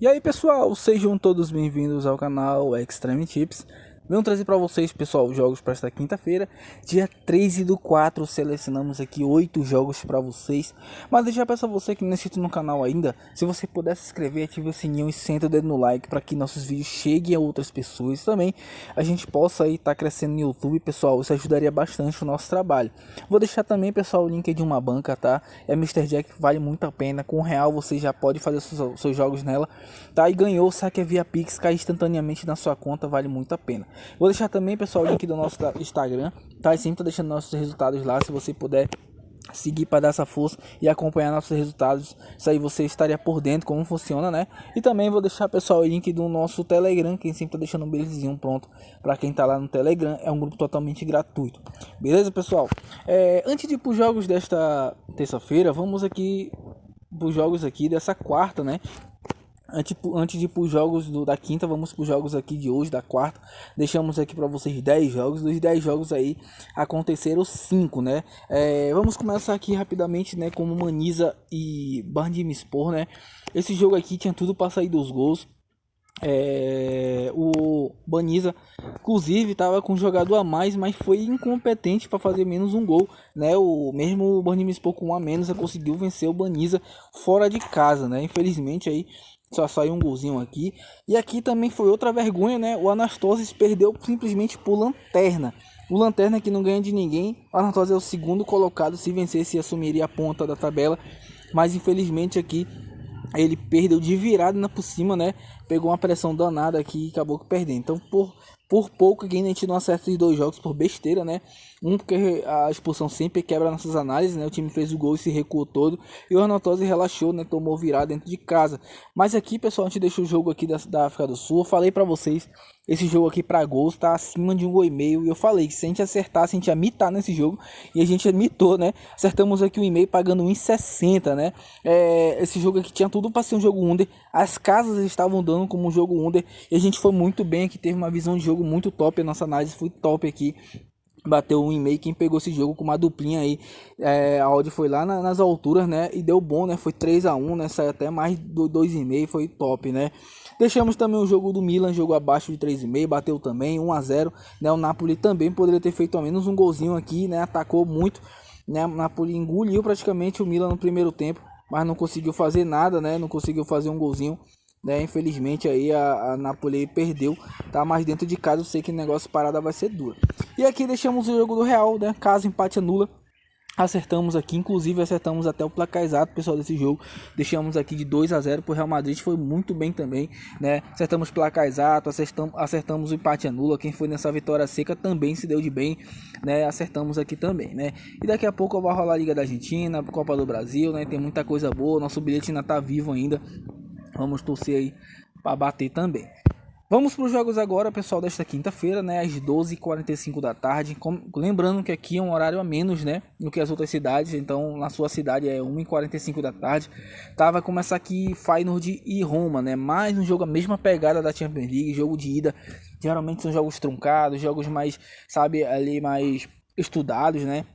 E aí pessoal, sejam todos bem-vindos ao canal Extreme Tips. Venho trazer para vocês, pessoal, os jogos para esta quinta-feira, dia 13/4. Selecionamos aqui 8 jogos para vocês. Mas deixa eu peço a você que não é inscrito no canal ainda, se você puder se inscrever, ative o sininho e senta o dedo no like para que nossos vídeos cheguem a outras pessoas. Também a gente possa aí estar crescendo no YouTube, pessoal. Isso ajudaria bastante o nosso trabalho. Vou deixar também, pessoal, o link de uma banca, tá? É Mr. Jack, vale muito a pena. Com R$1 você já pode fazer seus jogos nela, tá? E ganhou, saque via Pix, cai instantaneamente na sua conta, vale muito a pena. Vou deixar também, pessoal, o link do nosso Instagram, tá? E sempre tô deixando nossos resultados lá, se você puder seguir para dar essa força e acompanhar nossos resultados. Isso aí você estaria por dentro como funciona, né? E também vou deixar, pessoal, o link do nosso Telegram, que sempre tá deixando um belezinho pronto para quem tá lá no Telegram. É um grupo totalmente gratuito. Beleza, pessoal? Antes de ir pros jogos desta terça-feira, vamos aqui pros jogos aqui dessa quarta, né? Antes de ir para os jogos da quinta, vamos para os jogos aqui de hoje, da quarta. Deixamos aqui para vocês 10 jogos. Dos 10 jogos aí, aconteceram 5, né? Vamos começar aqui rapidamente, né? Com Maniza e Bandimispor, né? Esse jogo aqui tinha tudo para sair dos gols. O Baniza, inclusive, estava com um jogador a mais, mas foi incompetente para fazer menos um gol, né? O mesmo Bandimispor com um a menos conseguiu vencer o Baniza fora de casa, né? Infelizmente aí só saiu um golzinho aqui. E aqui também foi outra vergonha, né? O Anastosis perdeu simplesmente por Lanterna. O Lanterna que não ganha de ninguém. O Anastosis é o segundo colocado. Se vencesse, assumiria a ponta da tabela. Mas infelizmente aqui ele perdeu de virada por cima, né? Pegou uma pressão danada aqui e acabou perdendo. Então por pouco que a gente não acerta esses dois jogos por besteira, né? Porque a expulsão sempre quebra nossas análises, né? O time fez o gol e se recuou todo. E o Arnautosi relaxou, né? Tomou virada dentro de casa. Mas aqui, pessoal, a gente deixa o jogo aqui da África do Sul. Eu falei pra vocês, esse jogo aqui pra gols tá acima de 1,5 gol. E eu falei que se a gente acertasse, a gente ia mitar nesse jogo. E a gente mitou, né? Acertamos aqui 1,5 pagando 1,60, né? Esse jogo aqui tinha tudo pra ser um jogo under. As casas estavam dando como um jogo under. E a gente foi muito bem aqui, teve uma visão de jogo muito top. A nossa análise foi top aqui. Bateu 1,5. Quem pegou esse jogo com uma duplinha aí, a odd foi lá nas alturas, né? E deu bom, né? Foi 3-1, né? Saiu até mais 2,5, foi top, né? Deixamos também o jogo do Milan, jogo abaixo de 3,5, bateu também 1-0, né? O Napoli também poderia ter feito ao menos um golzinho aqui, né? Atacou muito, né? O Napoli engoliu praticamente o Milan no primeiro tempo, mas não conseguiu fazer nada, né? Não conseguiu fazer um golzinho, né? Infelizmente aí a Napoli perdeu, tá? Mas dentro de casa eu sei que o negócio parada vai ser duro. E aqui deixamos o jogo do Real, né? Caso empate anula, acertamos aqui, inclusive acertamos até o placar exato, pessoal, desse jogo. Deixamos aqui de 2-0 pro Real Madrid, foi muito bem também, né? Acertamos placar exato, acertamos o empate anula. Quem foi nessa vitória seca também se deu de bem, né? Acertamos aqui também, né? E daqui a pouco vai rolar a Liga da Argentina, Copa do Brasil, né? Tem muita coisa boa, nosso bilhete ainda tá vivo ainda. Vamos torcer aí para bater também. Vamos para os jogos agora, pessoal, desta quinta-feira, né, às 12h45 da tarde. Lembrando que aqui é um horário a menos, né, do que as outras cidades. Então, na sua cidade é 1h45 da tarde. Tá, vai começar aqui Feyenoord e Roma, né, mais um jogo, a mesma pegada da Champions League, jogo de ida. Geralmente são jogos truncados, jogos mais, sabe, ali mais estudados, né.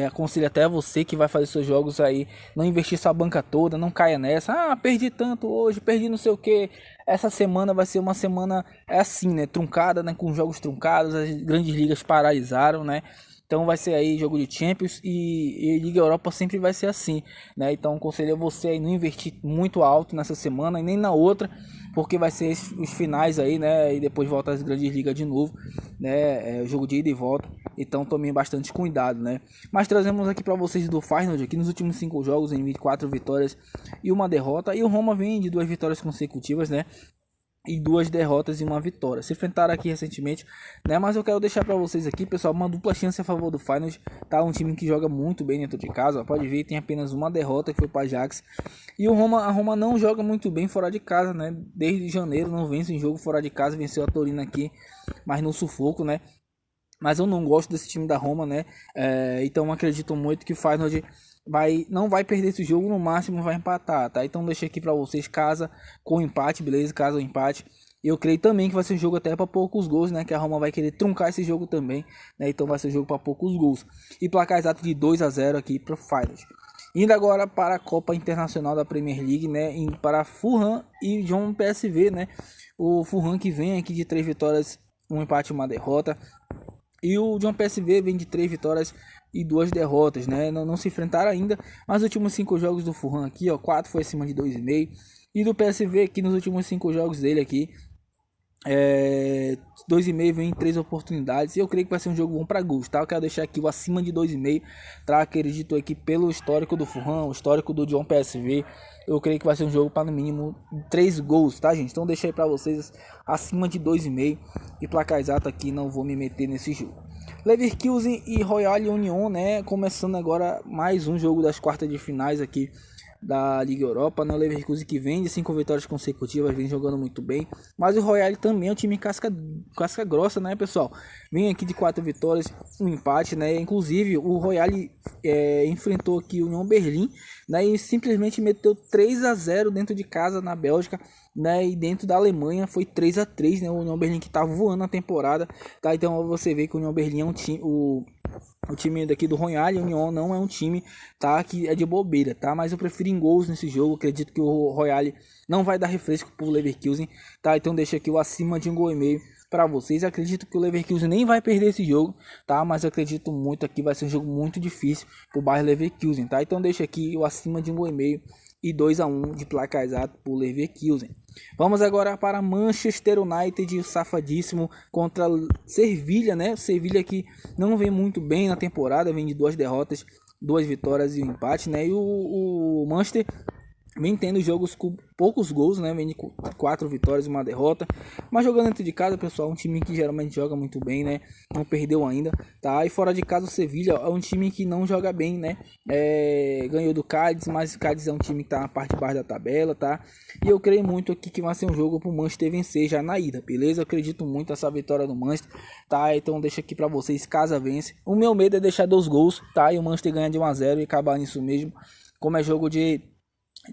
Aconselho até você que vai fazer seus jogos aí, não investir sua banca toda, não caia nessa. Perdi tanto hoje, perdi não sei o que. Essa semana vai ser uma semana assim, né, truncada, né, com jogos truncados, as grandes ligas paralisaram, né? Então vai ser aí jogo de Champions e Liga Europa sempre vai ser assim, né? Então aconselho você aí não investir muito alto nessa semana e nem na outra, porque vai ser os finais aí, né? E depois volta as grandes ligas de novo, né? Jogo de ida e volta. Então tomem bastante cuidado, né? Mas trazemos aqui para vocês do Feyenoord aqui nos últimos 5 jogos, em 4 vitórias e uma derrota. E o Roma vem de 2 vitórias consecutivas, né? E 2 derrotas e uma vitória. Se enfrentaram aqui recentemente, né? Mas eu quero deixar para vocês aqui, pessoal, uma dupla chance a favor do Feyenoord, tá? Um time que joga muito bem dentro de casa, ó. Pode ver, tem apenas uma derrota, que foi para Ajax. E a Roma não joga muito bem fora de casa, né? Desde janeiro não vence em jogo fora de casa, venceu a Torino aqui, mas no sufoco, né? Mas eu não gosto desse time da Roma, né? Então acredito muito que o Feyenoord não vai perder esse jogo, no máximo vai empatar, tá? Então deixei aqui para vocês, casa com empate, beleza? Casa o empate. Eu creio também que vai ser um jogo até para poucos gols, né? Que a Roma vai querer truncar esse jogo também, né? Então vai ser um jogo para poucos gols. E placar exato de 2-0 aqui para o Feyenoord. Indo agora para a Copa Internacional da Premier League, né? Indo para Fulham e John PSV, né? O Fulham que vem aqui de 3 vitórias, um empate e uma derrota. E o John PSV vem de 3 vitórias e 2 derrotas, né? Não se enfrentaram ainda, mas os últimos 5 jogos do Fulham aqui, ó, 4 foi acima de 2,5. E do PSV aqui nos últimos 5 jogos dele aqui, 2,5 vem em 3 oportunidades. E eu creio que vai ser um jogo bom para gols, tá? Eu quero deixar aqui o acima de 2,5, tá? Acredito aqui pelo histórico do Fulham, o histórico do John PSV. Eu creio que vai ser um jogo para no mínimo 3 gols, tá, gente? Então deixei para vocês acima de 2,5 e placar exato aqui, não vou me meter nesse jogo. Leverkusen e Royal Union, né? Começando agora mais um jogo das quartas de finais aqui da Liga Europa, né? O Leverkusen que vem de 5 vitórias consecutivas, vem jogando muito bem, mas o Royal também é um time casca grossa, né, pessoal? Vem aqui de 4 vitórias, um empate, né? Inclusive o Royal enfrentou aqui o Union Berlim, né? E simplesmente meteu 3-0 dentro de casa na Bélgica, né? E dentro da Alemanha foi 3-3, né? O Union Berlim que tá voando na temporada, tá? Então você vê que o Union Berlim é um time, o time daqui do Royal Union não é um time, tá, que é de bobeira, tá? Mas eu prefiro em gols nesse jogo. Acredito que o Royal não vai dar refresco pro Leverkusen, tá? Então deixa aqui o acima de 1,5 para vocês. Acredito que o Leverkusen nem vai perder esse jogo, tá? Mas eu acredito muito aqui vai ser um jogo muito difícil pro Bayer Leverkusen, tá? Então deixa aqui o acima de 1,5 e 2-1 de placar exato pro Leverkusen. Vamos agora para Manchester United, o safadíssimo, contra Sevilha, né? Sevilha que não vem muito bem na temporada, vem de 2 derrotas, 2 vitórias e um empate, né? E o Manchester vem tendo jogos com poucos gols, né? Vem de 4 vitórias e uma derrota. Mas jogando dentro de casa, pessoal, um time que geralmente joga muito bem, né? Não perdeu ainda, tá? E fora de casa, o Sevilha é um time que não joga bem, né? Ganhou do Cádiz, mas o Cádiz é um time que tá na parte de baixo da tabela, tá? E eu creio muito aqui que vai ser um jogo pro Manchester vencer já na ida, beleza? Eu acredito muito nessa vitória do Manchester, tá? Então deixa aqui pra vocês, caso vence. O meu medo é deixar 2 gols, tá? E o Manchester ganha de 1-0 e acabar nisso mesmo. Como é jogo de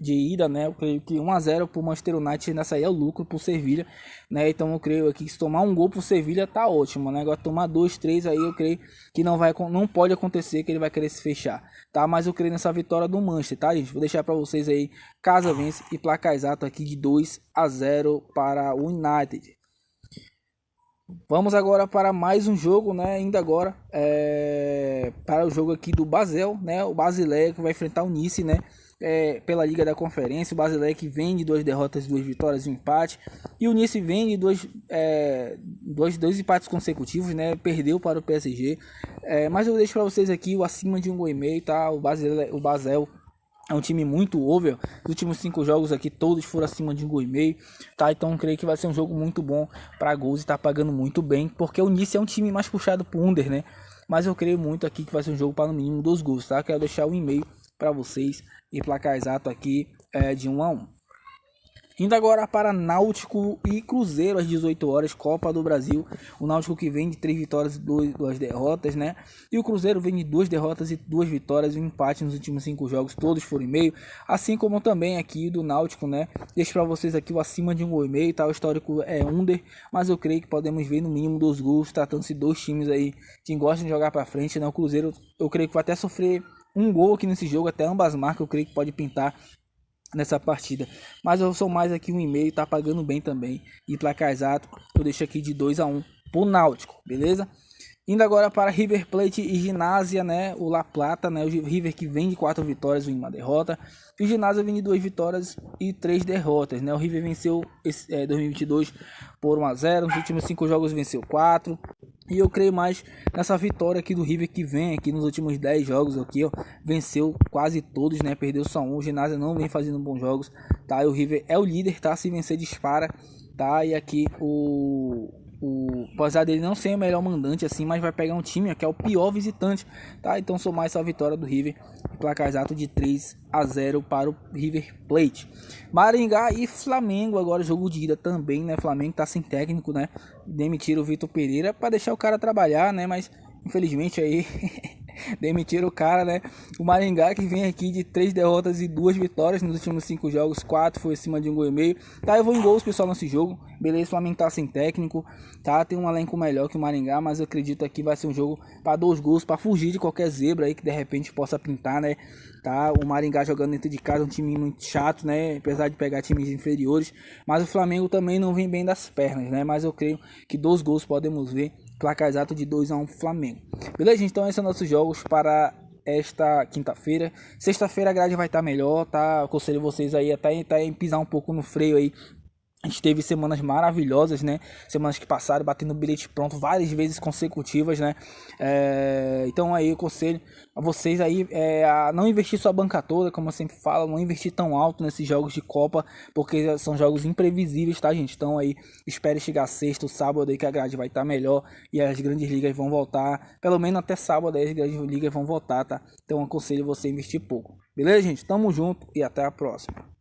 ida, né? Eu creio que 1-0 pro Manchester United nessa aí é o lucro pro Sevilha, né? Então eu creio aqui que se tomar um gol pro Sevilha tá ótimo, né? Agora tomar 2, 3 aí eu creio que não pode acontecer, que ele vai querer se fechar, tá? Mas eu creio nessa vitória do Manchester, tá, gente? Vou deixar para vocês aí, caso vence, e placar exato aqui de 2-0 para o United. Vamos agora para mais um jogo, né? Ainda agora para o jogo aqui do Basel, né? O Basileia que vai enfrentar o Nice, né? Pela Liga da Conferência. O Basileia que vem de 2 derrotas, 2 vitórias e um empate. E o Nice vem de dois empates consecutivos, né? Perdeu para o PSG. Mas eu deixo para vocês aqui o acima de 1,5, tá? O Basel é um time muito over. Os últimos 5 jogos aqui todos foram acima de 1,5, tá? Então eu creio que vai ser um jogo muito bom para gols e tá pagando muito bem, porque o Nice é um time mais puxado pro under, né? Mas eu creio muito aqui que vai ser um jogo para no mínimo 2 gols, tá? Quero deixar o e-mail para vocês e placar exato aqui de 1-1. Indo agora para Náutico e Cruzeiro às 18 horas, Copa do Brasil. O Náutico que vem de 3 vitórias e 2 derrotas, né? E o Cruzeiro vem de 2 derrotas e 2 vitórias e um empate nos últimos 5 jogos, todos foram em meio. Assim como também aqui do Náutico, né? Deixo para vocês aqui o acima de 1,5, tá? O histórico é under, mas eu creio que podemos ver no mínimo 2 gols, tratando-se de 2 times aí que gostam de jogar para frente, né? O Cruzeiro, eu creio que vai até sofrer um gol aqui nesse jogo, até ambas marcas, eu creio que pode pintar nessa partida, mas eu sou mais aqui 1,5, tá pagando bem também, e placar exato eu deixo aqui de 2-1 pro Náutico, beleza? Indo agora para River Plate e Ginásio, né? O La Plata, né? O River que vem de 4 vitórias e uma derrota. E o Ginásio vem de 2 vitórias e 3 derrotas, né? O River venceu 2022 por 1-0. Nos últimos 5 jogos venceu 4. E eu creio mais nessa vitória aqui do River que vem aqui nos últimos 10 jogos aqui, ó. Venceu quase todos, né? Perdeu só um. O Ginásio não vem fazendo bons jogos, tá? E o River é o líder, tá? Se vencer dispara, tá? E aqui apesar dele não ser o melhor mandante assim, mas vai pegar um time que é o pior visitante, tá? Então sou mais a vitória do River, placar exato de 3-0 para o River Plate. Maringá e Flamengo, agora jogo de ida também, né? Flamengo tá sem técnico, né? Demitiram o Vitor Pereira para deixar o cara trabalhar, né? Mas infelizmente aí Demitiram o cara, né? O Maringá que vem aqui de 3 derrotas e 2 vitórias nos últimos 5 jogos, 4 foi acima de 1,5 gol. Tá, eu vou em gols, pessoal, nesse jogo. Beleza, o Flamengo tá sem técnico, tá? Tem um elenco melhor que o Maringá, mas eu acredito que vai ser um jogo para 2 gols, para fugir de qualquer zebra aí que de repente possa pintar, né? Tá? O Maringá jogando dentro de casa, um time muito chato, né? Apesar de pegar times inferiores, mas o Flamengo também não vem bem das pernas, né? Mas eu creio que 2 gols podemos ver. Placar exato de 2-1 Flamengo. Beleza, gente? Então esses são nossos jogos para esta quinta-feira. Sexta-feira a grade vai estar melhor, tá? Aconselho vocês aí até pisar um pouco no freio aí. A gente teve semanas maravilhosas, né? Semanas que passaram, batendo bilhete pronto várias vezes consecutivas, né? Então aí eu aconselho a vocês aí a não investir sua banca toda, como eu sempre falo, não investir tão alto nesses jogos de Copa, porque são jogos imprevisíveis, tá, gente? Então aí espere chegar sexta, sábado aí que a grade vai estar melhor e as grandes ligas vão voltar, pelo menos até sábado aí as grandes ligas vão voltar, tá? Então eu aconselho você a investir pouco. Beleza, gente? Tamo junto e até a próxima.